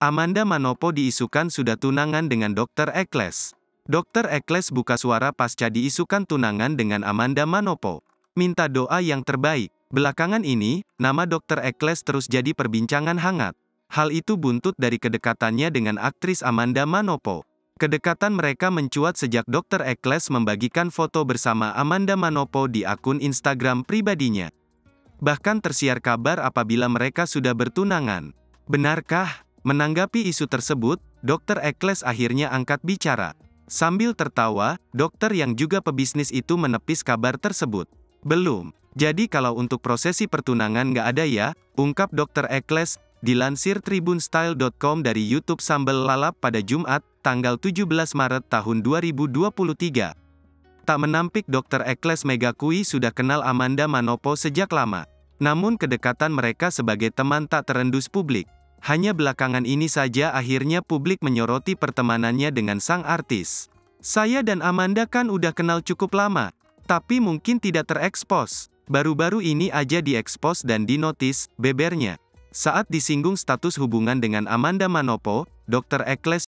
Amanda Manopo diisukan sudah tunangan dengan Dr. Eccles. Dr. Eccles buka suara pasca diisukan tunangan dengan Amanda Manopo. Minta doa yang terbaik. Belakangan ini, nama Dr. Eccles terus jadi perbincangan hangat. Hal itu buntut dari kedekatannya dengan aktris Amanda Manopo. Kedekatan mereka mencuat sejak Dr. Eccles membagikan foto bersama Amanda Manopo di akun Instagram pribadinya. Bahkan tersiar kabar apabila mereka sudah bertunangan. Benarkah? Menanggapi isu tersebut, Dr. Eccles akhirnya angkat bicara. Sambil tertawa, dokter yang juga pebisnis itu menepis kabar tersebut. Belum. Jadi kalau untuk prosesi pertunangan nggak ada ya, ungkap Dr. Eccles, dilansir tribunstyle.com dari YouTube Sambal Lalap pada Jumat, tanggal 17 Maret tahun 2023. Tak menampik Dr. Eccles mengakui sudah kenal Amanda Manopo sejak lama. Namun kedekatan mereka sebagai teman tak terendus publik. Hanya belakangan ini saja akhirnya publik menyoroti pertemanannya dengan sang artis. Saya dan Amanda kan udah kenal cukup lama, tapi mungkin tidak terekspos. Baru-baru ini aja diekspos dan dinotis, bebernya. Saat disinggung status hubungan dengan Amanda Manopo, Dr. Eccles